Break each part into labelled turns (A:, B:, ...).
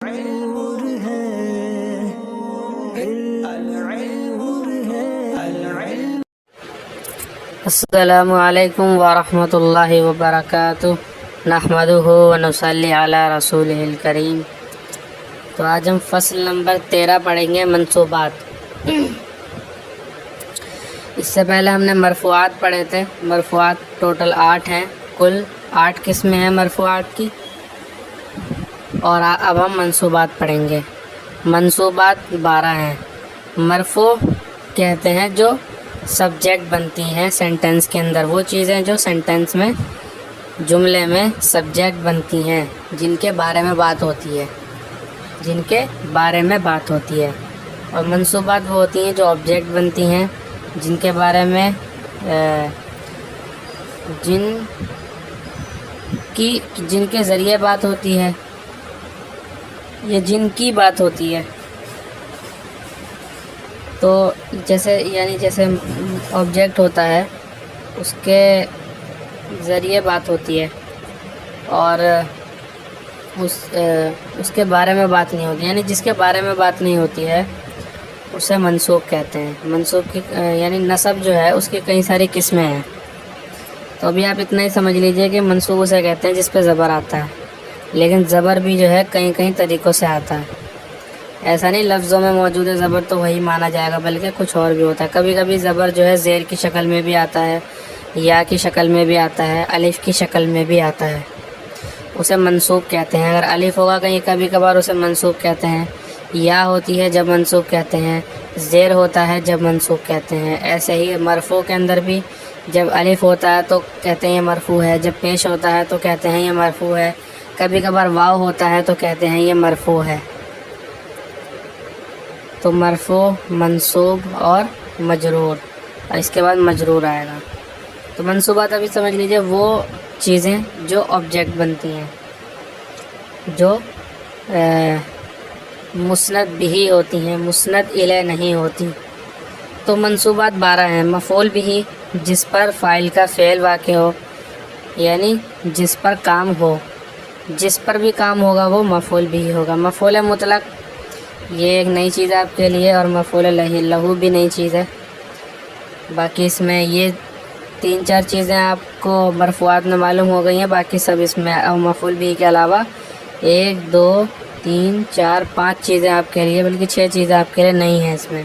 A: نور ہے
B: السلام علیکم ورحمۃ اللہ وبرکاتہ، نحمدہ ونصلی علی رسولہ الکریم۔ تو آج ہم فصل نمبر 13 پڑھیں گے، منصوبات۔ اس سے پہلے ہم نے مرفوعات پڑھے تھے۔ مرفوعات ٹوٹل 8 ہیں، کل 8 قسمیں ہیں مرفوعات کی، اور اب ہم منصوبات پڑھیں گے۔ منصوبات 12 ہیں۔ مرفوع کہتے ہیں جو سبجیکٹ بنتی ہیں سینٹنس کے اندر، وہ چیزیں جو سینٹنس میں، جملے میں سبجیکٹ بنتی ہیں، جن کے بارے میں بات ہوتی ہے۔ اور منصوبات وہ ہوتی ہیں جو آبجیکٹ بنتی ہیں، جن کے بارے میں جن کے ذریعے بات ہوتی ہے، یا جن کی بات ہوتی ہے۔ تو جیسے آبجیکٹ ہوتا ہے، اس کے ذریعے بات ہوتی ہے، اور اس کے بارے میں بات نہیں ہوتی، یعنی جس کے بارے میں بات نہیں ہوتی ہے اسے منصوب کہتے ہیں۔ منصوب کی یعنی نسب جو ہے اس کی کئی ساری قسمیں ہیں۔ تو ابھی آپ اتنا ہی سمجھ لیجئے کہ منصوب اسے کہتے ہیں جس پہ زبر آتا ہے، لیکن زبر بھی جو ہے کئی طریقوں سے آتا ہے۔ ایسا نہیں لفظوں میں موجود ہے زبر تو وہی مانا جائے گا، بلکہ کچھ اور بھی ہوتا ہے۔ کبھی کبھی زبر جو ہے زیر کی شکل میں بھی آتا ہے، یا کی شکل میں بھی آتا ہے، الف کی شکل میں بھی آتا ہے، اسے منصوب کہتے ہیں۔ اگر الف ہوگا کہیں کبھی کبھار اسے منصوب کہتے ہیں، یا ہوتی ہے جب منصوب کہتے ہیں، زیر ہوتا ہے جب منصوب کہتے ہیں۔ ایسے ہی مرفوع کے اندر بھی جب الف ہوتا ہے تو کہتے ہیں یہ مرفوع ہے، جب پیش ہوتا ہے تو کہتے ہیں یہ مرفوع ہے، کبھی کبھار واو ہوتا ہے تو کہتے ہیں یہ مرفوع ہے۔ تو مرفوع، منصوب اور مجرور، اور اس کے بعد مجرور آئے گا۔ تو منصوبات ابھی سمجھ لیجئے وہ چیزیں جو آبجیکٹ بنتی ہیں، جو مسند بہ ہوتی ہیں، مسند الیہ نہیں ہوتی۔ تو منصوبات 12 ہیں۔ مفعول بہ، جس پر فاعل کا فعل واقع ہو، یعنی جس پر کام ہو، جس پر بھی کام ہوگا وہ مفعول بہ ہوگا۔ مفعول مطلق یہ ایک نئی چیز ہے آپ کے لیے، اور مفعول لہو بھی نئی چیز ہے۔ باقی اس میں یہ 3-4 چیزیں آپ کو مرفوعات میں معلوم ہو گئی ہیں، باقی سب اس میں مفعول بہ کے علاوہ 1 2 3 4 5 چیزیں آپ کے لیے، بلکہ 6 چیزیں آپ کے لیے نئی ہیں اس میں۔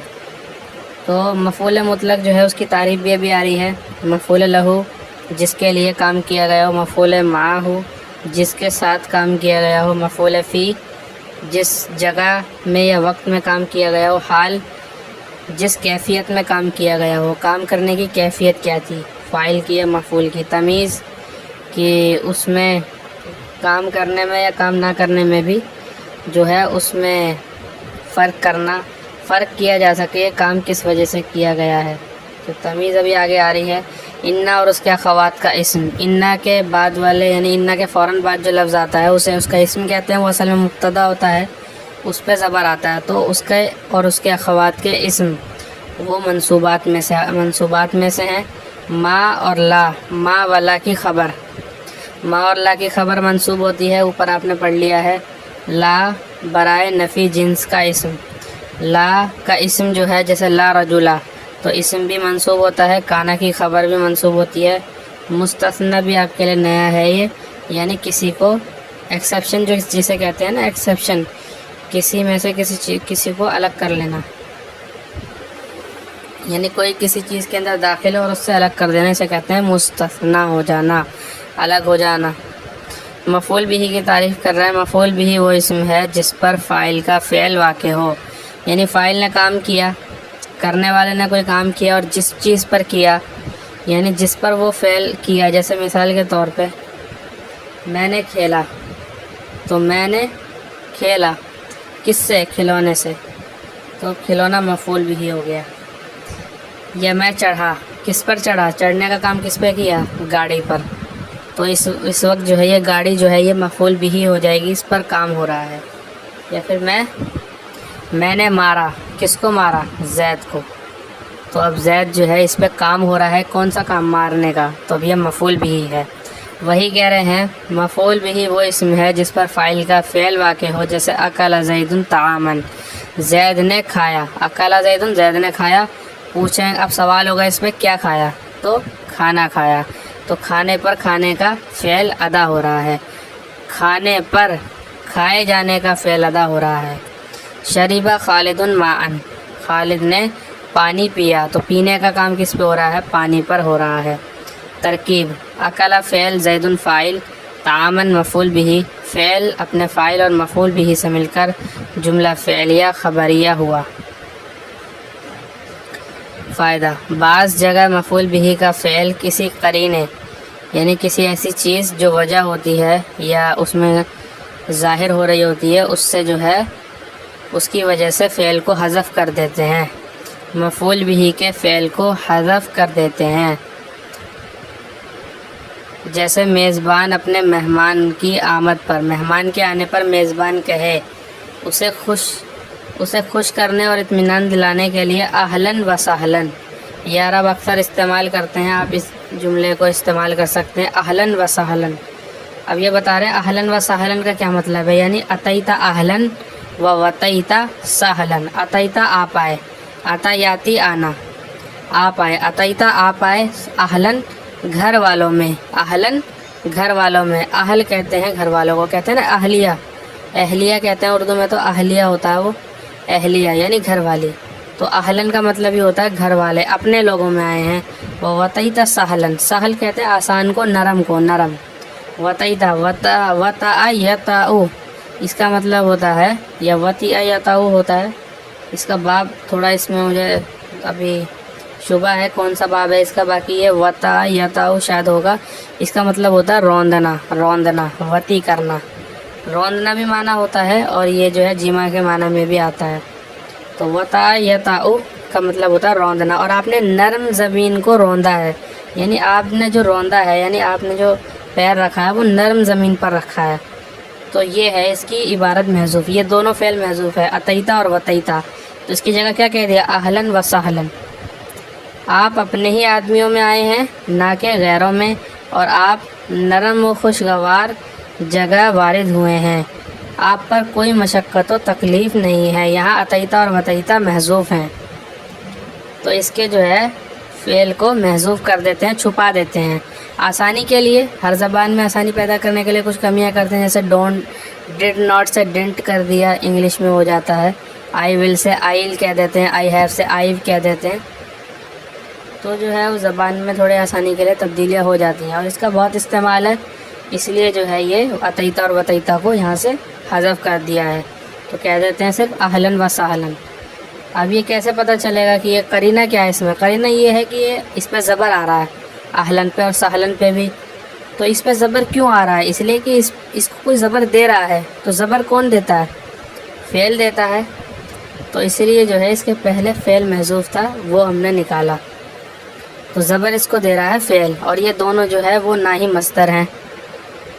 B: تو مفعول مطلق جو ہے اس کی تعریف بھی ابھی آ رہی ہے۔ مفعول لہو، جس کے لیے کام کیا گیا ہو۔ مفعول معہ، جس کے ساتھ کام کیا گیا ہو۔ مفعول فی، جس جگہ میں یا وقت میں کام کیا گیا ہو۔ حال، جس کیفیت میں کام کیا گیا ہو، کام کرنے کی کیفیت کیا تھی، فاعل کی یا مفعول کی۔ تمیز، کہ اس میں کام کرنے میں یا کام نہ کرنے میں بھی جو ہے اس میں فرق کیا جا سکے، کام کس وجہ سے کیا گیا ہے۔ تو تمیز ابھی آگے آ رہی ہے۔ انا اور اس کے اخوات کا اسم، انا کے بعد والے، یعنی انا کے فوراً بعد جو لفظ آتا ہے اسے اس کا اسم کہتے ہیں۔ وہ اصل میں مبتدا ہوتا ہے، اس پہ زبر آتا ہے، تو اس کے اور اس کے اخوات کے اسم وہ منصوبات میں سے ہیں۔ ما اور لا، ما و لا کی خبر، ما اور لا کی خبر منصوب ہوتی ہے، اوپر آپ نے پڑھ لیا ہے۔ لا برائے نفی جنس کا اسم، لا کا اسم جو ہے جیسے لا رجلا، تو اسم بھی منصوب ہوتا ہے، کانا کی خبر بھی منصوب ہوتی ہے۔ مستثنی بھی آپ کے لیے نیا ہے یہ، یعنی کسی کو ایکسیپشن جو جسے کہتے ہیں نا، ایکسیپشن، کسی میں سے کسی کو الگ کر لینا، یعنی کوئی کسی چیز کے اندر داخل ہو اور اس سے الگ کر دینا، اسے کہتے ہیں مستثنی ہو جانا، الگ ہو جانا۔ مفعول بہ کی تعریف کر رہا ہے۔ مفعول بہ وہ اسم ہے جس پر فاعل کا فعل واقع ہو، یعنی فاعل نے کام کیا، کرنے والے نے کوئی کام کیا، اور جس چیز پر کیا، یعنی جس پر وہ فعل کیا۔ جیسے مثال کے طور پہ میں نے کھیلا، تو میں نے کھیلا کس سے؟ کھلونے سے، تو کھلونا مفعول بہ ہو گیا۔ یا میں چڑھا، کس پر چڑھا؟ چڑھنے کا کام کس پہ کیا؟ گاڑی پر، تو اس وقت جو ہے یہ گاڑی جو ہے یہ مفعول بہ ہو جائے گی، اس پر کام ہو رہا ہے۔ یا پھر میں نے مارا، کس کو مارا؟ زید کو، تو اب زید جو ہے اس پہ کام ہو رہا ہے، کون سا کام؟ مارنے کا، تو اب یہ مفعول بہ ہے۔ وہی کہہ رہے ہیں مفعول بھی وہ اسم ہے جس پر فاعل کا فعل واقع ہو، جیسے اکل زید طعاما، زید نے کھایا، اکل زید زید نے کھایا۔ پوچھیں اب سوال ہوگا اس میں کیا کھایا، تو کھانا کھایا، تو کھانے پر کھانے کا فعل ادا ہو رہا ہے، کھانے پر کھائے جانے کا فعل ادا ہو رہا ہے۔ شریب خالد ماء، خالد نے پانی پیا، تو پینے کا کام کس پہ ہو رہا ہے، پانی پر ہو رہا ہے۔ ترکیب اکل فعل زید فاعل طعاما مفعول بھی، فعل اپنے فاعل اور مفعول بھی سے مل کر جملہ فعلیہ خبریہ ہوا۔ فائدہ بعض جگہ مفعول بھی کا فعل کسی قرینے یعنی کسی ایسی چیز جو وجہ ہوتی ہے یا اس میں ظاہر ہو رہی ہوتی ہے، اس سے جو ہے اس کی وجہ سے فعل کو حذف کر دیتے ہیں، مفعول بھی کے فعل کو حذف کر دیتے ہیں۔ جیسے میزبان اپنے مہمان کی آمد پر، مہمان کے آنے پر میزبان کہے، اسے خوش کرنے اور اطمینان دلانے کے لیے اہلاً و سہلاً، یہ عرب اکثر استعمال کرتے ہیں، آپ اس جملے کو استعمال کر سکتے ہیں اہلاً و سہلاً۔ اب یہ بتا رہے ہیں اہلاً و سہلاً کا کیا مطلب ہے، یعنی اتیتا اہلاً و وتیتا سہلاً، اتیتا آپ آئے، اتیاتی آنا، آپ آئے، اتیتا آپ آئے، اہلاً گھر والوں میں، اہلاً گھر والوں میں، اہل کہتے ہیں گھر والوں کو، کہتے ہیں نا اہلیہ، اہلیہ کہتے ہیں اردو میں، تو اہلیہ ہوتا ہے وہ اہلیہ یعنی گھر والی، تو اہلاً کا مطلب یہ ہوتا ہے گھر والے، اپنے لوگوں میں آئے ہیں۔ وہ وتیتا سہلاً، سہل کہتے ہیں آسان کو، نرم کو، نرم، وتیتا یتاؤ، اس کا مطلب ہوتا ہے، یا وتی یتاؤ ہوتا ہے، اس کا باب تھوڑا اس میں مجھے ابھی شبہ ہے کون سا باب ہے اس کا، باقی یہ وتا یتاؤ شاید ہوگا، اس کا مطلب ہوتا ہے روندنا، روندنا، وتی کرنا، روندنا بھی معنی ہوتا ہے اور یہ جو ہے جمع کے معنی میں بھی آتا ہے، تو وتا یتاؤ کا مطلب ہوتا ہے روندنا۔ اور آپ نے نرم زمین کو روندا ہے، یعنی آپ نے جو روندا ہے، یعنی آپ نے جو پیر رکھا ہے وہ نرم زمین پر رکھا ہے، تو یہ ہے اس کی عبارت محذوف، یہ دونوں فعل محذوف ہے، اتیتا اور وتیتا، تو اس کی جگہ کیا کہہ دیا، اہلاً و سہلاً۔ آپ اپنے ہی آدمیوں میں آئے ہیں نہ کہ غیروں میں، اور آپ نرم و خوشگوار جگہ وارد ہوئے ہیں، آپ پر کوئی مشقت و تکلیف نہیں ہے۔ یہاں اتیتا اور وتیتا محذوف ہیں، تو اس کے جو ہے فعل کو محذوف کر دیتے ہیں، چھپا دیتے ہیں آسانی کے لیے، ہر زبان میں آسانی پیدا کرنے کے لیے کچھ کمیاں کرتے ہیں، جیسے ڈونٹ، ڈڈ ناٹ سے ڈنٹ کر دیا، انگلش میں ہو جاتا ہے، آئی ول سے آئیل کہہ دیتے ہیں، آئی ہیو سے آئیو کہہ دیتے ہیں، تو جو ہے اس زبان میں تھوڑے آسانی کے لیے تبدیلیاں ہو جاتی ہیں، اور اس کا بہت استعمال ہے، اس لیے جو ہے یہ اتیتا اور وتیتا کو یہاں سے حذف کر دیا ہے، تو کہہ دیتے ہیں صرف اہلاً و سہلاً۔ اب یہ کیسے پتہ چلے گا کہ یہ قرینہ کیا ہے، اس میں قرینہ یہ ہے کہ یہ اس پہ زبر آ رہا ہے، اہلاً پہ اور سہلاً پہ بھی، تو اس پہ زبر کیوں آ رہا ہے، اس لیے کہ اس کو کوئی زبر دے رہا ہے، تو زبر کون دیتا ہے، فعل دیتا ہے، تو اس لیے جو ہے اس کے پہلے فعل محذوف تھا وہ ہم نے نکالا، تو زبر اس کو دے رہا ہے فعل، اور یہ دونوں جو ہے وہ نہ ہی مصدر ہیں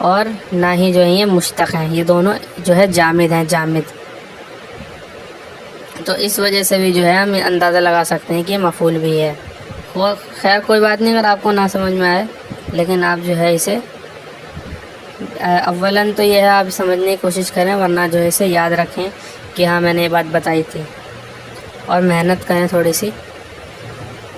B: اور نہ ہی جو ہے یہ مشتق ہیں، یہ دونوں جو ہے جامد ہیں، جامد، تو اس وجہ سے بھی جو ہے ہم اندازہ لگا سکتے ہیں کہ یہ مفعول بھی ہے۔ خیر کوئی بات نہیں اگر آپ کو نہ سمجھ میں آئے، لیکن آپ جو ہے اسے اولاً تو یہ ہے آپ سمجھنے کی کوشش کریں، ورنہ جو ہے اسے یاد رکھیں کہ ہاں میں نے یہ بات بتائی تھی، اور محنت کریں تھوڑی سی،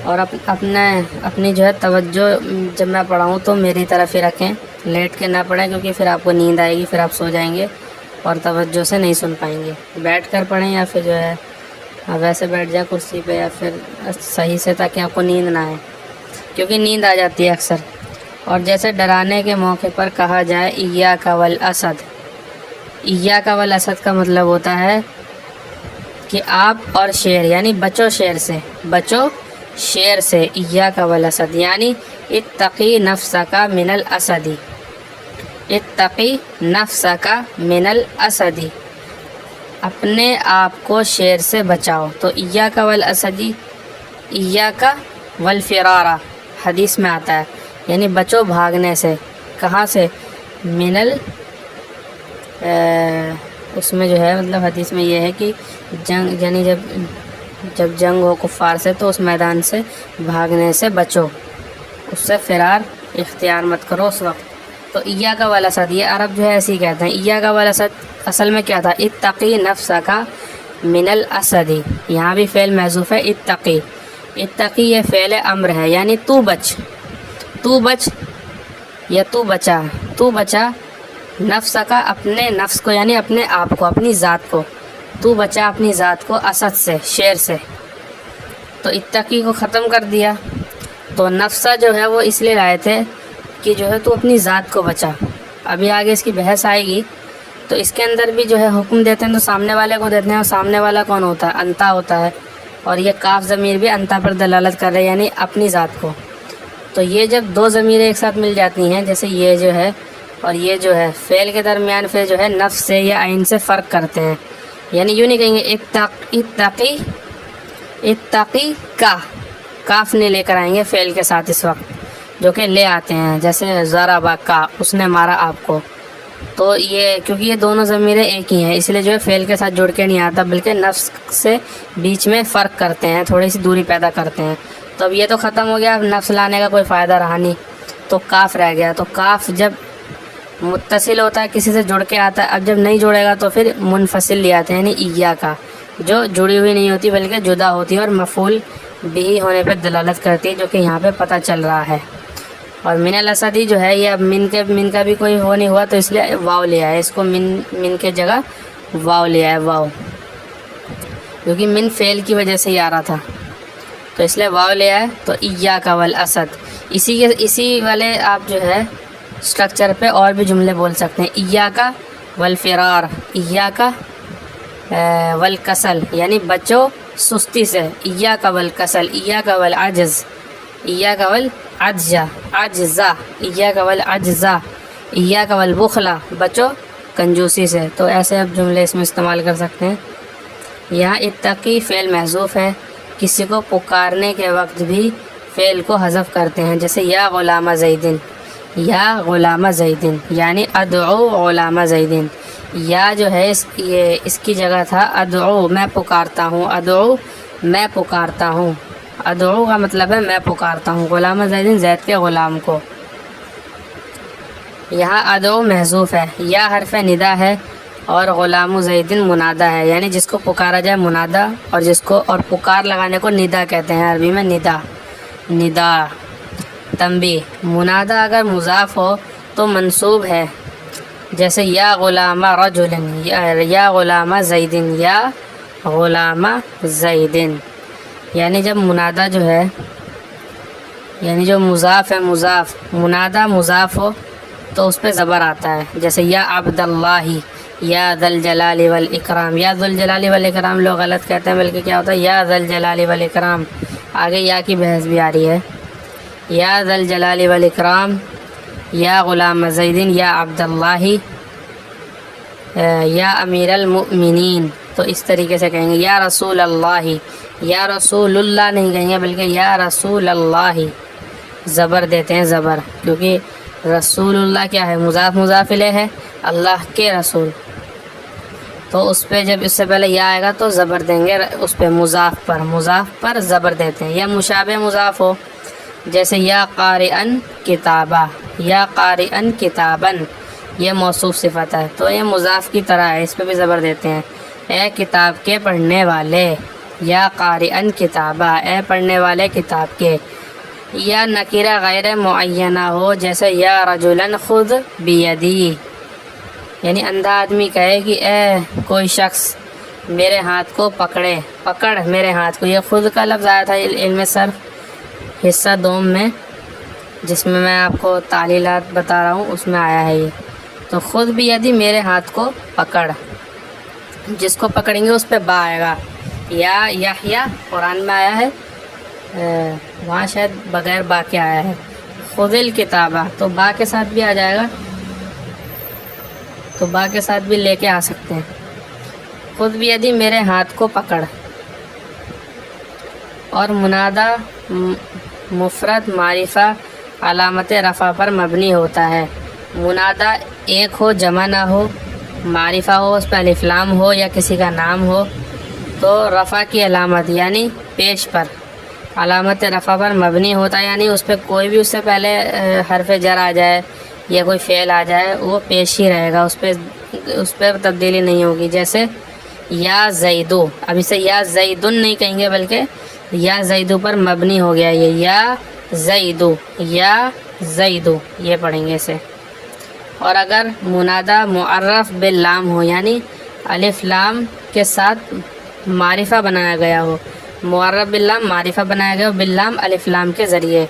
B: اور اپنی جو ہے توجہ جب میں پڑھاؤں تو میری طرف ہی رکھیں، لیٹ کے نہ پڑھیں، کیونکہ پھر آپ کو نیند آئے گی، پھر آپ سو جائیں گے اور توجہ سے نہیں سن پائیں گے۔ بیٹھ کر پڑھیں یا پھر جو ہے ویسے بیٹھ جائیں کرسی پہ یا پھر صحیح سے، تاکہ آپ کو نیند نہ آئے، کیونکہ نیند آ جاتی ہے اکثر۔ اور جیسے ڈرانے کے موقع پر کہا جائے ایاک والاسد، ایاک والاسد کا مطلب ہوتا ہے کہ آپ اور شیر، یعنی بچو شیر سے، بچو شیر سے، ایاک والاسد یعنی اتقی نفسک من الاسد، اتقی نفسک من الاسد، اپنے آپ کو شیر سے بچاؤ، تو ایاک والاسد، ایاک والفرار حدیث میں آتا ہے، یعنی بچو بھاگنے سے، کہاں سے، من اس میں جو ہے مطلب حدیث میں یہ ہے کہ جنگ، یعنی جب جنگ ہو کفار سے تو اس میدان سے بھاگنے سے بچو، اس سے فرار اختیار مت کرو اس وقت، تو ایاک والاسد یہ عرب جو ہے ایسے ہی کہتے ہیں. ایاک والاسد اصل میں کیا تھا؟ اتقی نفسک من الاسد. یہاں بھی فعل محذوف ہے اتقی. اتقی یہ فعل امر ہے یعنی تو بچ، تو بچ یا تو بچا، تو بچا نفس کا اپنے نفس کو یعنی اپنے آپ کو، اپنی ذات کو. تو بچا اپنی ذات کو اسد سے، شیر سے. تو اتقی کو ختم کر دیا. تو نفسہ جو ہے وہ اس لیے لائے تھے کہ جو ہے تو اپنی ذات کو بچا. ابھی آگے اس کی بحث آئے گی. تو اس کے اندر بھی جو ہے حکم دیتے ہیں تو سامنے والے کو دیتے ہیں، اور سامنے والا کون ہوتا ہے؟ انتا ہوتا ہے. اور یہ کاف ضمیر بھی انتا پر دلالت کر رہے ہیں یعنی اپنی ذات کو. تو یہ جب دو ضمیریں ایک ساتھ مل جاتی ہیں، جیسے یہ جو ہے اور یہ جو ہے، فعل کے درمیان پھر جو ہے نفس سے یا عین سے فرق کرتے ہیں. یعنی یوں نہیں کہیں گے اتقی کا، کاف نے لے کر آئیں گے فعل کے ساتھ اس وقت، جو کہ لے آتے ہیں. جیسے ضربا کا، اس نے مارا آپ کو. تو یہ کیونکہ یہ دونوں ضمیریں ایک ہی ہیں اس لیے جو ہے فعل کے ساتھ جڑ کے نہیں آتا، بلکہ نفس سے بیچ میں فرق کرتے ہیں، تھوڑی سی دوری پیدا کرتے ہیں. تو اب یہ تو ختم ہو گیا، اب نفس لانے کا کوئی فائدہ رہا نہیں، تو کاف رہ گیا. تو کاف جب متصل ہوتا ہے کسی سے جڑ کے آتا ہے، اب جب نہیں جڑے گا تو پھر منفصل لے آتے ہیں یعنی ایاک، جو جڑی ہوئی نہیں ہوتی بلکہ جدا ہوتی ہے اور مفعول بھی ہونے پہ دلالت کرتی ہے، جو کہ یہاں پہ پتہ چل رہا ہے. اور من الاسدی جو ہے یہ اب من کا بھی کوئی ہو نہیں ہوا تو اس لیے واو لے آیا، اس کو من کے جگہ واو لے آیا، واو، کیونکہ من فعل کی وجہ سے ہی آ رہا تھا تو اس لیے واو لے آئے. تو ایاک والاسد، اسی والے آپ جو ہے اسٹرکچر پہ اور بھی جملے بول سکتے ہیں. ایاک والفرار، ایاک والکسل یعنی بچو سستی سے. ایاک والکسل، ایاک والعجز، ایاک والعجزہ، ایاک والعجزہ، ایاک والبخلہ، بچو کنجوسی سے. تو ایسے اب جملے اس میں استعمال کر سکتے ہیں. یہاں اتقی فعل محذوف ہے، کسی کو پکارنے کے وقت بھی فعل کو حذف کرتے ہیں، جیسے یا غلام زیدن، یا غلام زیدن یعنی ادعو غلام زیدن. یا جو ہے یہ اس کی جگہ تھا ادعو، میں پکارتا ہوں، ادعو میں پکارتا ہوں. ادعو کا مطلب ہے میں پکارتا ہوں غلام زیدن، زید کے غلام کو. یہاں ادعو محذوف ہے، یا حرف ندا ہے اور غلام زیدن منادا ہے، یعنی جس کو پکارا جائے منادا، اور جس کو اور پکار لگانے کو ندا کہتے ہیں عربی میں، ندا. ندا تنبیہ، منادا اگر مضاف ہو تو منصوب ہے، جیسے یا غلام رجل، یا غلام زیدن، یا غلام زیدن. یعنی جب منادا جو ہے یعنی جو مضاف ہے، مضاف منادا مضاف ہو تو اس پہ زبر آتا ہے، جیسے یا عبد اللہ، یا ذا الجلال والاکرام. یا ذو الجلال والاکرام لوگ غلط کہتے ہیں، بلکہ کیا ہوتا ہے یا ذا الجلال والاکرام. آگے یا کی بحث بھی آ رہی ہے. یا ذا الجلال والاکرام، یا غلام زیدن، یا عبد اللہ، یا امیر المؤمنین. تو اس طریقے سے کہیں گے. یا رسول اللہ، یا رسول اللہ نہیں کہیں گے بلکہ یا رسول اللہ، زبر دیتے ہیں، زبر، کیونکہ رسول اللہ کیا ہے؟ مضاف مضاف الیہ ہے، اللہ کے رسول. تو اس پہ جب اس سے پہلے یا آئے گا تو زبر دیں گے اس پہ، مضاف پر زبر دیتے ہیں. یا مشابہ مضاف ہو، جیسے یا قارئن کتابہ، یا قارئن کتابن، یہ موصوف صفت ہے تو یہ مضاف کی طرح ہے، اس پہ بھی زبر دیتے ہیں. اے کتاب کے پڑھنے والے، یا قارئن کتابہ، اے پڑھنے والے کتاب کے. یا نکرہ غیر معینہ ہو، جیسے یا رجلن خذ بیدی، یعنی اندھا آدمی کہے کہ اے کوئی شخص میرے ہاتھ کو پکڑے، پکڑ میرے ہاتھ کو. یہ خود کا لفظ آیا تھا علم صرف حصہ دوم میں، جس میں میں آپ کو تعلیلات بتا رہا ہوں، اس میں آیا ہے یہ. تو خود بیدی میرے ہاتھ کو پکڑ، جس کو پکڑیں گے اس پہ با آئے گا. یا یحییٰ قرآن میں آیا ہے، وہاں شاید بغیر با کے آیا ہے. خذ الکتابہ تو با کے ساتھ بھی آ جائے گا، تو با کے ساتھ بھی لے کے آ سکتے ہیں. خود بیدی میرے ہاتھ کو پکڑ. اور منادا مفرد معرفہ علامت رفع پر مبنی ہوتا ہے. منادا ایک ہو، جمع نہ ہو، معرفہ ہو، اس پہ الف لام ہو یا کسی کا نام ہو تو رفع کی علامت یعنی پیش پر، علامت رفع پر مبنی ہوتا ہے، یعنی اس پہ کوئی بھی اس سے پہلے حرف جر آ جائے یا کوئی فعل آ جائے وہ پیش ہی رہے گا، اس پہ تبدیلی نہیں ہوگی. جیسے یا زیدو، اب اسے یا زیدن نہیں کہیں گے بلکہ یا زیدو پر مبنی ہو گیا، یہ یا زیدو، یا زیدو یہ پڑھیں گے اسے. اور اگر منادہ معرف باللام ہو، یعنی الف لام کے ساتھ معرفہ بنایا گیا ہو، معرف باللام معرفہ بنایا گیا ہو باللام الف لام کے ذریعے،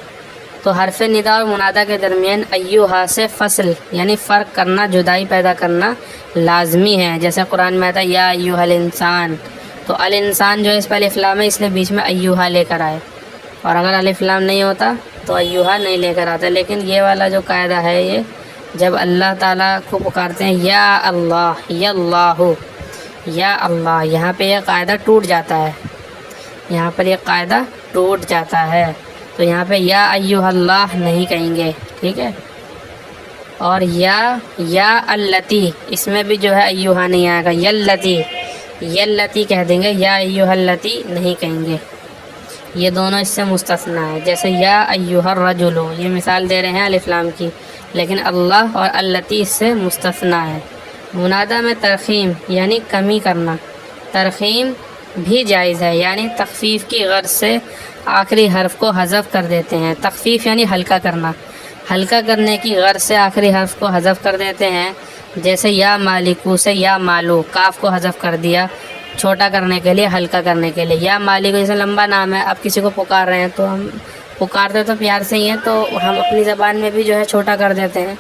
B: تو حرف ندا اور منادہ کے درمیان ایوہا سے فصل یعنی فرق کرنا، جدائی پیدا کرنا لازمی ہے. جیسے قرآن میں آتا ہے یا ایوہا الانسان، تو الانسان جو ہے اس پہ الف لام ہے، اس لیے بیچ میں ایوہا لے کر آئے. اور اگر الف لام نہیں ہوتا تو ایوہا نہیں لے کر آتا. لیکن یہ والا جو قاعدہ ہے، یہ جب اللہ تعالیٰ کو پکارتے ہیں یا اللہ، یا اللہ، یا اللہ، یہاں پہ یہ قاعدہ ٹوٹ جاتا ہے، یہاں پر یہ قاعدہ ٹوٹ جاتا ہے. تو یہاں پہ یا ایوہ اللہ نہیں کہیں گے، ٹھیک ہے. اور یا اللتی، اس میں بھی جو ہے ایوہا نہیں آئے گا، یلتی کہہ دیں گے، یا ایوہ اللتی نہیں کہیں گے. یہ دونوں اس سے مستثنیٰ ہے. جیسے یا ایوہ الرجل، یہ مثال دے رہے ہیں الف لام کی، لیکن اللہ اور اللتی اس سے مستثنیٰ ہے. منادہ میں ترخیم یعنی کمی کرنا، ترخیم بھی جائز ہے، یعنی تخفیف کی غرض سے آخری حرف کو حذف کر دیتے ہیں. تخفیف یعنی ہلکا کرنا، ہلکا کرنے کی غرض سے آخری حرف کو حذف کر دیتے ہیں. جیسے یا مالکو سے یا مالو، کاف کو حذف کر دیا چھوٹا کرنے کے لیے، ہلکا کرنے کے لیے. یا مالکو جیسے لمبا نام ہے، اب کسی کو پکار رہے ہیں تو ہم پکارتے تو پیار سے ہی ہیں، تو ہم اپنی زبان میں بھی جو ہے چھوٹا کر دیتے ہیں.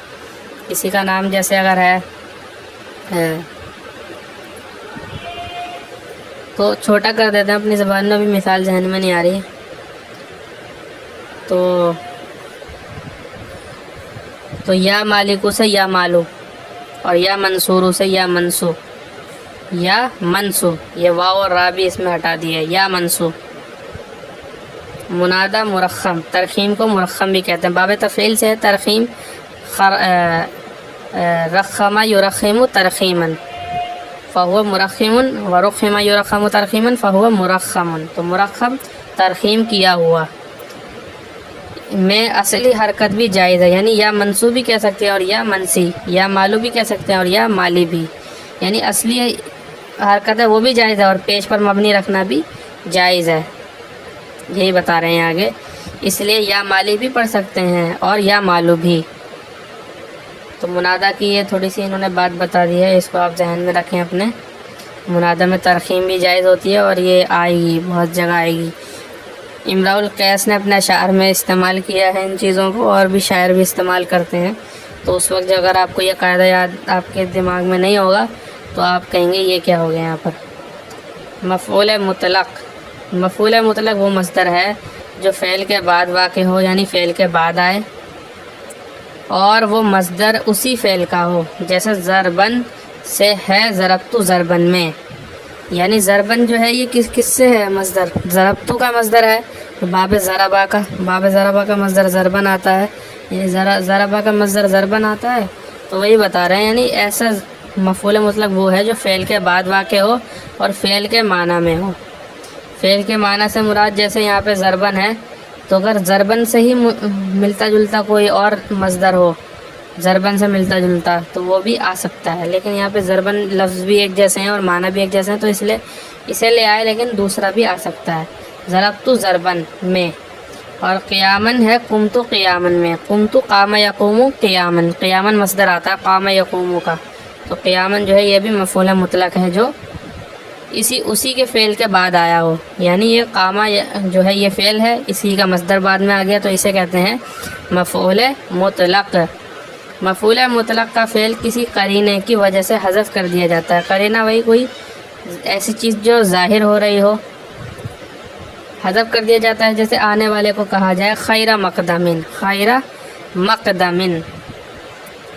B: کسی کا نام جیسے اگر ہے تو چھوٹا کر دیتے ہیں اپنی زبان میں. بھی مثال ذہن میں نہیں آ رہی ہے. تو یا مالکو سے یا مالو، اور یا منصورو سے یا منصو، یا منصو، یہ واو اور را بھی اس میں ہٹا دیا ہے، یا منصو. منادہ مرخم، ترخیم کو مرخم بھی کہتے ہیں. باب تفعیل سے ہے ترخیم، رخم یرخم ترخیما فہو مرخم، ورخم یرخم ترخیما فہو مرخم. تو مرخم ترخیم کیا ہوا میں اصلی حرکت بھی جائز ہے، یعنی یا منصوب بھی کہہ سکتے ہیں اور یا منسی، یا مالو بھی کہہ سکتے ہیں اور یا مالی بھی، یعنی اصلی حرکت ہے وہ بھی جائز ہے اور پیش پر مبنی رکھنا بھی جائز ہے. یہی بتا رہے ہیں آگے. اس لیے یا مالی بھی پڑھ سکتے ہیں اور یا مالو بھی. تو منادہ کی یہ تھوڑی سی انہوں نے بات بتا دی ہے، اس کو آپ ذہن میں رکھیں اپنے. منادہ میں ترخیم بھی جائز ہوتی ہے اور یہ آئے گی، بہت جگہ آئے گی. امراء القیس نے اپنے اشعار میں استعمال کیا ہے ان چیزوں کو، اور بھی شاعر بھی استعمال کرتے ہیں. تو اس وقت جو اگر آپ کو یہ قاعدہ یاد آپ کے دماغ میں نہیں ہوگا تو آپ کہیں گے یہ کیا ہو گیا یہاں پر. مفعول مطلق، مفعول مطلق وہ مصدر ہے جو فعل کے بعد واقع ہو، یعنی فعل کے بعد آئے، اور وہ مصدر اسی فعل کا ہو. جیسے ضربن سے ہے ضربتو ضربن میں، یعنی ضربن جو ہے یہ کس سے ہے مصدر، ضربتو کا مصدر ہے. باب ضربا کا مصدر ضربن آتا ہے، یعنی ضربا کا مصدر ضربن آتا ہے. تو وہی بتا رہے ہیں، یعنی ایسا مفعول مطلق وہ ہے جو فعل کے بعد واقع ہو اور فعل کے معنی میں ہو. فعل کے معنی سے مراد جیسے یہاں پہ ضربن ہے، تو اگر ضربن سے ہی ملتا جلتا کوئی اور مصدر ہو، ضربن سے ملتا جلتا، تو وہ بھی آ سکتا ہے. لیکن یہاں پہ ضربن لفظ بھی ایک جیسے ہیں اور معنی بھی ایک جیسے ہیں، تو اس لیے اسے لے آئے، لیکن دوسرا بھی آ سکتا ہے. ضربتو ضربن میں. اور قیامن ہے قمتو قیامن میں. قمتو قام یقوم قیامن، قیامن مصدر آتا ہے قام یقوم کا. تو قیامن جو ہے یہ بھی مفعول مطلق ہے جو اسی کے فعل کے بعد آیا ہو، یعنی یہ قامہ جو ہے یہ فعل ہے، اسی کا مصدر بعد میں آ گیا، تو اسے کہتے ہیں مفعول مطلق. مفعول مطلق کا فعل کسی قرینے کی وجہ سے حذف کر دیا جاتا ہے. قرینہ وہی کوئی ایسی چیز جو ظاہر ہو رہی ہو، حذف کر دیا جاتا ہے. جیسے آنے والے کو کہا جائے خیر مقدمن، خیر مقدمن،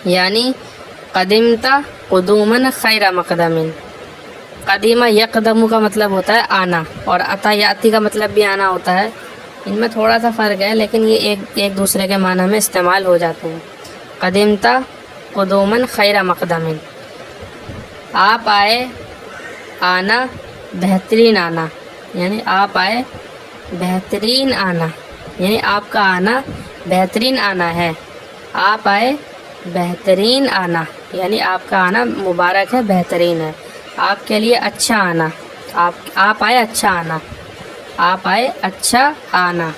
B: یعنی قدمتا قدومن خیر مقدمن. قدیمہ یقدم کا مطلب ہوتا ہے آنا، اور عطا یاتی کا مطلب بھی آنا ہوتا ہے. ان میں تھوڑا سا فرق ہے، لیکن یہ ایک دوسرے کے معنی میں استعمال ہو جاتے ہیں. قدمتا قدومن خیر مقدمن، آپ آئے، آنا بہترین آنا، یعنی آپ آئے بہترین آنا، یعنی آپ کا آنا بہترین آنا ہے. آپ آئے بہترین آنا یعنی آپ کا آنا مبارک ہے، بہترین ہے، آپ کے لیے اچھا آنا، آپ آئے اچھا آنا، آپ آئے اچھا آنا۔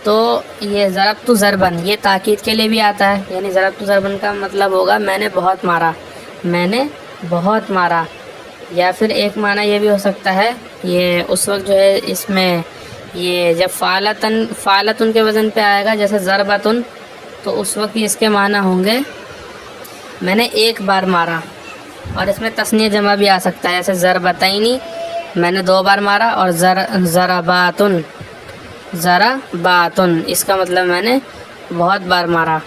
B: تو یہ ضربت ضربن یہ تاکید کے لیے بھی آتا ہے، یعنی ضربت ضربن کا مطلب ہوگا میں نے بہت مارا، میں نے بہت مارا۔ یا پھر ایک معنی یہ بھی ہو سکتا ہے، یہ اس وقت جو ہے اس میں یہ جب فعلتن کے وزن پہ آئے گا جیسے ضربتن، تو اس وقت اس کے معنی ہوں گے میں نے ایک بار مارا۔ اور اس میں تثنیہ جمع بھی آ سکتا ہے، جیسے ضربتینی میں نے 2 بار مارا، اور ضرباتن اس کا مطلب میں نے بہت بار مارا۔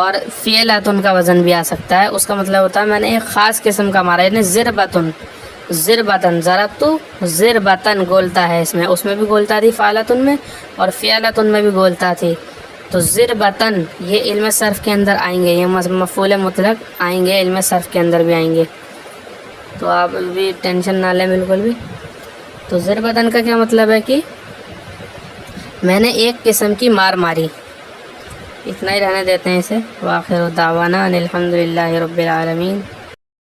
B: اور فعلتن کا وزن بھی آ سکتا ہے، اس کا مطلب ہوتا ہے میں نے ایک خاص قسم کا مارا، یعنی ضربتن ضربتن ضربتن گولتا ہے، اس میں بھی گولتا تھی فعلتن میں، اور فعلتن میں بھی گولتا تھی۔ تو ضربتن یہ علم صرف کے اندر آئیں گے، یہ مفعول مطلق آئیں گے، علم صرف کے اندر بھی آئیں گے، تو آپ بھی ٹینشن نہ لیں بالکل بھی۔ تو ضربتن کا کیا مطلب ہے کہ میں نے ایک قسم کی مار ماری۔ اتنا ہی رہنے دیتے ہیں اسے۔ وآخر دعوانا ان الحمد للہ رب العالمین۔